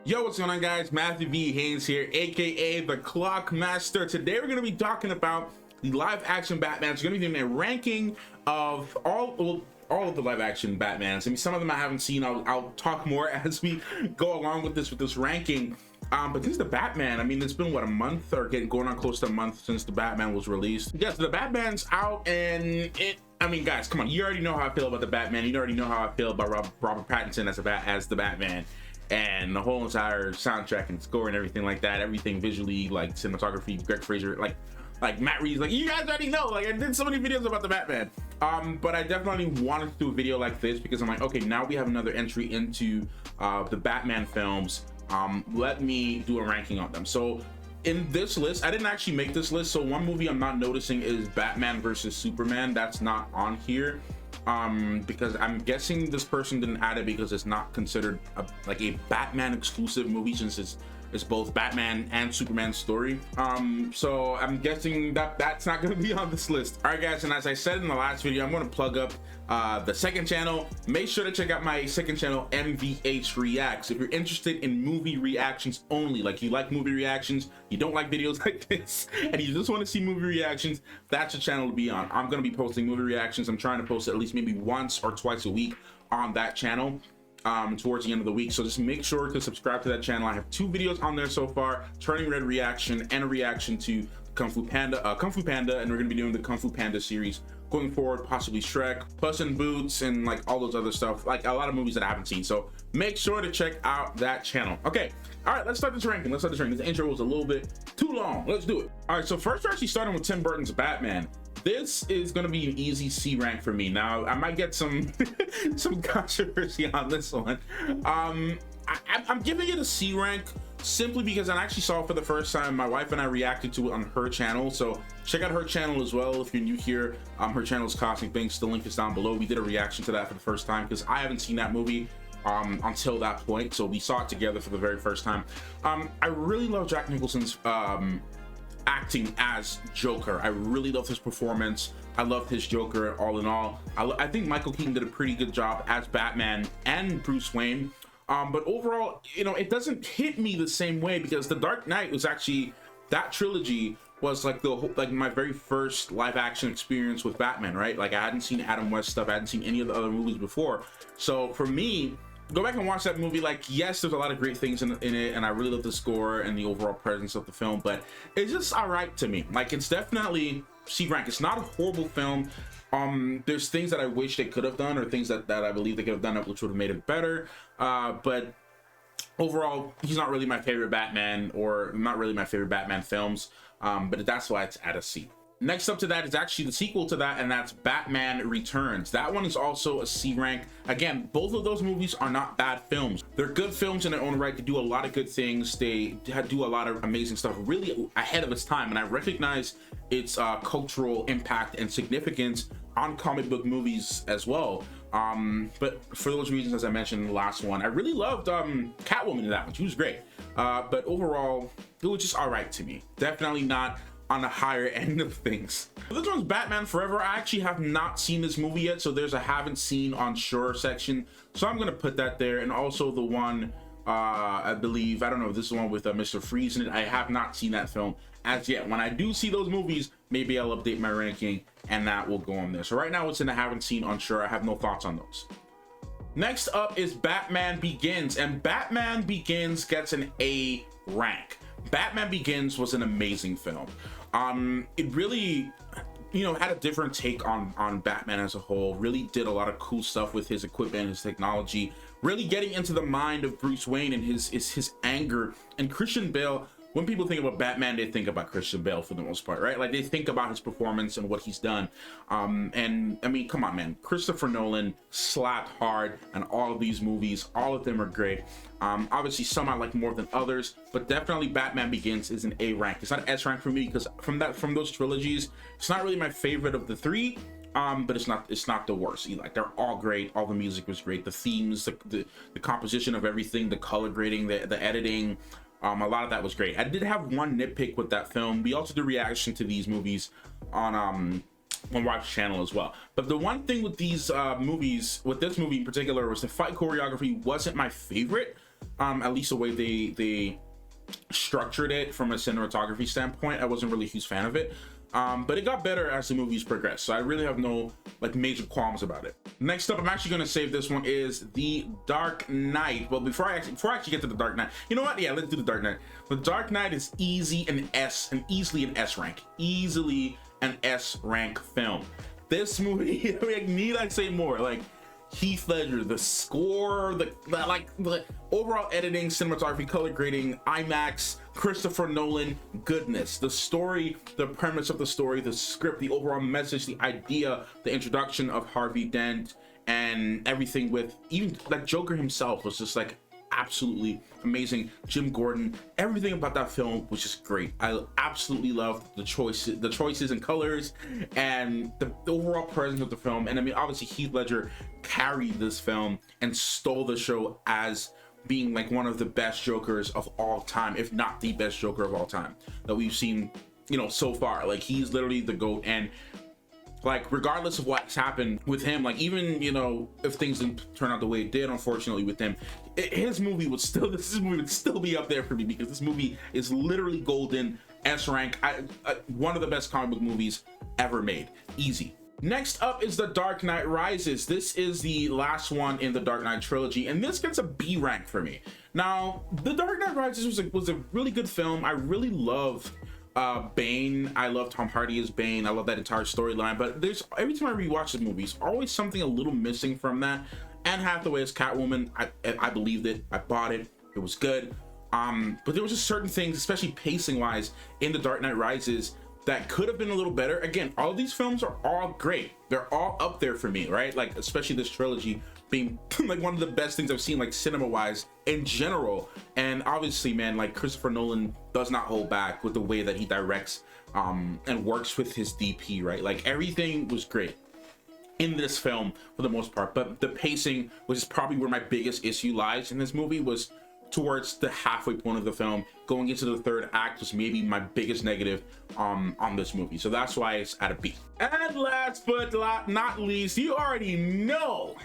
Yo, what's going on, guys? Matthew V. Haynes here, aka the Clock Master. Today we're going to be talking about the live action Batman. It's going to be doing a ranking of all of the live action Batmans. I mean, some of them I haven't seen. I'll talk more as we go along with this ranking. But this is the Batman. I mean, it's been what, a month or going on close to a month since the Batman was released. Yes, the Batman's out, and I mean, guys, come on. You already know how I feel about the Batman. You already know how I feel about Robert Pattinson as the Batman. And the whole entire soundtrack and score and everything like that, everything visually, like cinematography, Greg Fraser, like Matt Reeves, like you guys already know, like I did so many videos about the Batman. But I definitely wanted to do a video like this because I'm like, okay, now we have another entry into the Batman films. Let me do a ranking on them. So in this list, I didn't actually make this list. So one movie I'm not noticing is Batman versus Superman. That's not on here. Because I'm guessing this person didn't add it because it's not considered like a Batman exclusive movie, since it's both Batman and Superman's story. So I'm guessing that's not going to be on this list. All right, guys, and as I said in the last video, I'm going to plug up the second channel. Make sure to check out my second channel, MVH Reacts. If you're interested in movie reactions only, like you like movie reactions, you don't like videos like this, and you just want to see movie reactions, that's the channel to be on. I'm going to be posting movie reactions. I'm trying to post at least maybe once or twice a week on that channel towards the end of the week. So just make sure to subscribe to that channel. I have 2 videos on there so far: Turning Red reaction and a reaction to Kung Fu Panda, and we're gonna be doing the Kung Fu Panda series going forward, possibly Shrek, Puss in Boots, and like all those other stuff, like a lot of movies that I haven't seen. So make sure to check out that channel. Okay, all right, let's start this ranking. This intro was a little bit too long. Let's do it. All right, so first we're actually starting with Tim Burton's Batman. This is going to be an easy C rank for me. Now, I might get some some controversy on this one. I'm giving it a C rank simply because I actually saw it for the first time. My wife and I reacted to it on her channel, so check out her channel as well if you're new here. Her channel is Cosmic Banks. The link is down below. We did a reaction to that for the first time because I haven't seen that movie until that point, so we saw it together for the very first time. I really love Jack Nicholson's acting as Joker. I really love his performance. I loved his Joker all in all. I think Michael Keaton did a pretty good job as Batman and Bruce Wayne. But overall, you know, it doesn't hit me the same way because The Dark Knight was actually, that trilogy was like my very first live action experience with Batman, right? Like I hadn't seen Adam West stuff. I hadn't seen any of the other movies before. So for me, go back and watch that movie. Like, yes, there's a lot of great things in it, and I really love the score and the overall presence of the film, but it's just all right to me. Like, it's definitely C rank. It's not a horrible film. There's things that I wish they could have done, or things that I believe they could have done which would have made it better. But overall, he's not really my favorite Batman, or not really my favorite Batman films. But that's why it's at a C. Next up to that is actually the sequel to that, and that's Batman Returns. That one is also a C rank. Again, both of those movies are not bad films. They're good films in their own right. They do a lot of good things. They do a lot of amazing stuff, really ahead of its time. And I recognize its cultural impact and significance on comic book movies as well. But for those reasons, as I mentioned in the last one, I really loved Catwoman in that one. She was great. But overall, it was just all right to me. Definitely not on the higher end of things. This one's Batman Forever. I actually have not seen this movie yet, so there's a haven't seen on sure section, so I'm gonna put that there. And also the one I believe, I don't know, this is the one with Mr. Freeze in it. I have not seen that film as yet. When I do see those movies, maybe I'll update my ranking and that will go on there. So right now it's in the haven't seen on sure. I have no thoughts on those. Next up is Batman Begins, and Batman Begins gets an A rank. Batman Begins was an amazing film. It really, you know, had a different take on Batman as a whole. Really did a lot of cool stuff with his equipment, his technology, really getting into the mind of Bruce Wayne and his anger. And Christian Bale, when people think about Batman, they think about Christian Bale for the most part, right? Like they think about his performance and what he's done. And I mean, come on, man. Christopher Nolan slapped hard on all of these movies. All of them are great. Obviously, some I like more than others, but definitely Batman Begins is an A rank. It's not an S rank for me because from those trilogies, it's not really my favorite of the 3. But it's not the worst. Like they're all great. All the music was great. The themes, the composition of everything, the color grading, the editing. A lot of that was great. I did have one nitpick with that film. We also did reaction to these movies on Watch channel as well. But the one thing with these movies, with this movie in particular, was the fight choreography wasn't my favorite. At least the way they structured it from a cinematography standpoint, I wasn't really a huge fan of it. But it got better as the movies progressed, so I really have no like major qualms about it. Next up, I'm actually going to save this one, is The Dark Knight. Well, before I actually get to The Dark Knight, you know what? Yeah, let's do The Dark Knight. The Dark Knight is easily an S rank. Easily an S rank film. This movie, like, need I say more? Like, Heath Ledger, the score, the overall editing, cinematography, color grading, IMAX, Christopher Nolan goodness, the story, the premise of the story, the script, the overall message, the idea, the introduction of Harvey Dent, and everything with even like Joker himself was just like absolutely amazing. Jim Gordon, everything about that film was just great. I absolutely loved the choices and colors and the overall presence of the film. And I mean, obviously Heath Ledger carried this film and stole the show as being like one of the best Jokers of all time, if not the best Joker of all time that we've seen, you know, so far. Like, he's literally the GOAT. And like, regardless of what's happened with him, like, even, you know, if things didn't turn out the way it did, unfortunately, with him, this movie would still be up there for me, because this movie is literally golden, S rank, one of the best comic book movies ever made, easy. Next up is The Dark Knight Rises. This is the last one in the Dark Knight trilogy, and this gets a B rank for me. Now, The Dark Knight Rises was a really good film. I really love Bane. I love Tom Hardy as Bane. I love that entire storyline, but there's, every time I rewatch the movie, there's always something a little missing from that. Anne Hathaway as Catwoman, I believed it, I bought it, it was good. But there was just certain things, especially pacing wise, in The Dark Knight Rises that could have been a little better. Again, all these films are all great. They're all up there for me, right? Like, especially this trilogy being like one of the best things I've seen, like, cinema wise in general. And obviously, man, like, Christopher Nolan does not hold back with the way that he directs and works with his DP, right? Like, everything was great in this film for the most part, but the pacing, which is probably where my biggest issue lies in this movie, was towards the halfway point of the film. Going into the third act was maybe my biggest negative on this movie, so that's why it's at a B. And last but not least, you already know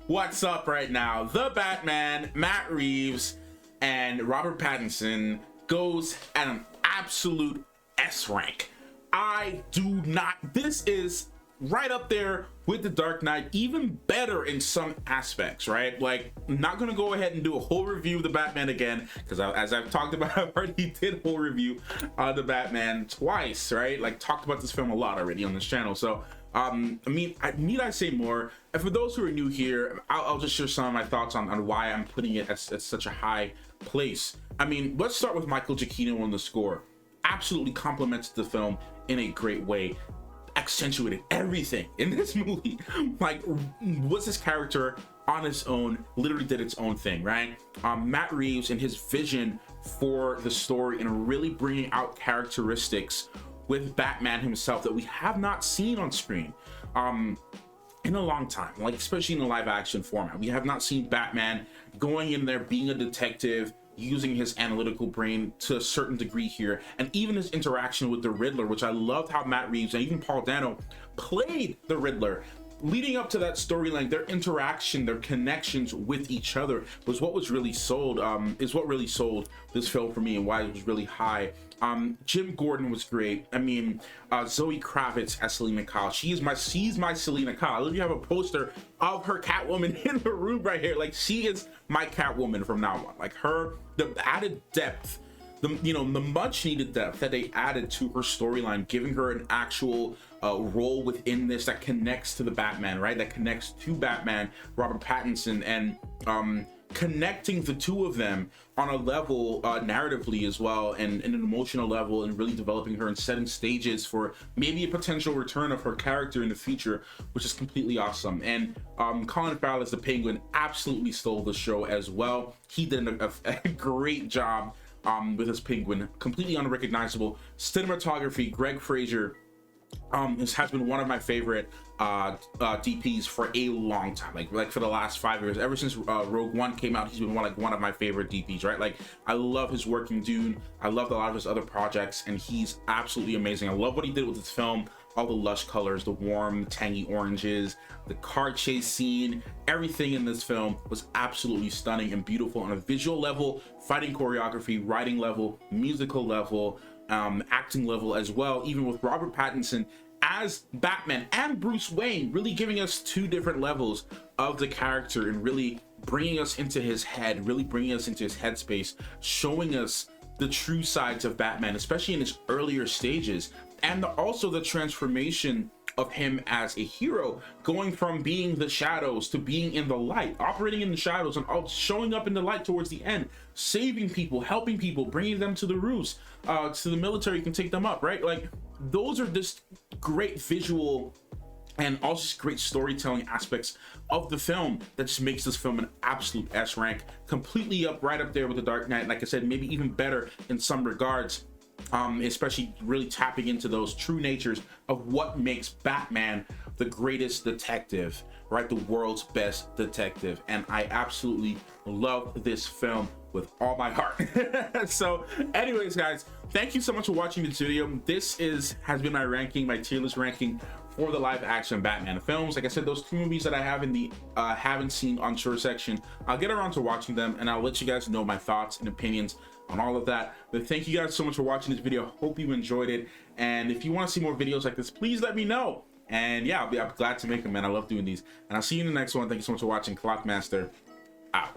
what's up right now. The Batman, Matt Reeves and Robert Pattinson, goes at an absolute S rank. I do not, this is right up there with The Dark Knight, even better in some aspects, right? Like, I'm not gonna go ahead and do a whole review of the Batman again, because as I've talked about, I already did a whole review of the Batman twice, right? Like, talked about this film a lot already on this channel. So I mean, need I say more? And for those who are new here, I'll just share some of my thoughts on why I'm putting it at such a high place. I mean, let's start with Michael Giacchino on the score. Absolutely complements the film in a great way. Accentuated everything in this movie. Like, was this character on its own, literally did its own thing, right? Matt Reeves and his vision for the story and really bringing out characteristics with Batman himself that we have not seen on screen in a long time, like, especially in the live action format. We have not seen Batman going in there, being a detective, using his analytical brain to a certain degree here, and even his interaction with the Riddler, which I loved how Matt Reeves and even Paul Dano played the Riddler. Leading up to that storyline, their interaction, their connections with each other was what was really sold, is what really sold this film for me and why it was really high. Jim Gordon was great. I mean, Zoe Kravitz as Selena Kyle. She's my Selena Kyle. I literally have a poster of her Catwoman in the room right here. Like, she is my Catwoman from now on. Like, her, the added depth, the much needed depth that they added to her storyline, giving her an actual role within this that connects to the Batman, right? That connects to Batman, Robert Pattinson, and connecting the two of them on a level narratively as well, and an emotional level, and really developing her and setting stages for maybe a potential return of her character in the future, which is completely awesome. And Colin Farrell as the Penguin absolutely stole the show as well. He did a great job with his Penguin, completely unrecognizable. Cinematography, Greg Fraser has been one of my favorite DPs for a long time, like for the last 5 years. Ever since Rogue One came out, he's been one of my favorite DPs, right? Like, I love his work in Dune. I loved a lot of his other projects, and he's absolutely amazing. I love what he did with this film. all the lush colors, the warm tangy oranges, the car chase scene, everything in this film was absolutely stunning and beautiful on a visual level, fighting choreography, writing level, musical level, acting level as well, even with Robert Pattinson as Batman and Bruce Wayne really giving us two different levels of the character and really bringing us into his head, really bringing us into his headspace, showing us the true sides of Batman, especially in his earlier stages, and also the transformation of him as a hero, going from being the shadows to being in the light, operating in the shadows and showing up in the light towards the end, saving people, helping people, bringing them to the roofs, to the military can take them up, right? Like, those are just great visual and also just great storytelling aspects of the film that just makes this film an absolute S rank, completely right up there with The Dark Knight. Like I said, maybe even better in some regards, especially really tapping into those true natures of what makes Batman the greatest detective, right? The world's best detective. And I absolutely love this film with all my heart. So anyways, guys, thank you so much for watching this video. This has been my ranking, my tier list ranking for the live action Batman films. Like I said, those two movies that I have in the haven't seen on short section, I'll get around to watching them and I'll let you guys know my thoughts and opinions on all of that. But thank you guys so much for watching this video. Hope you enjoyed it, and if you want to see more videos like this, please let me know. And yeah, I'm glad to make them, man. I love doing these, and I'll see you in the next one. Thank you so much for watching. Clockmaster out.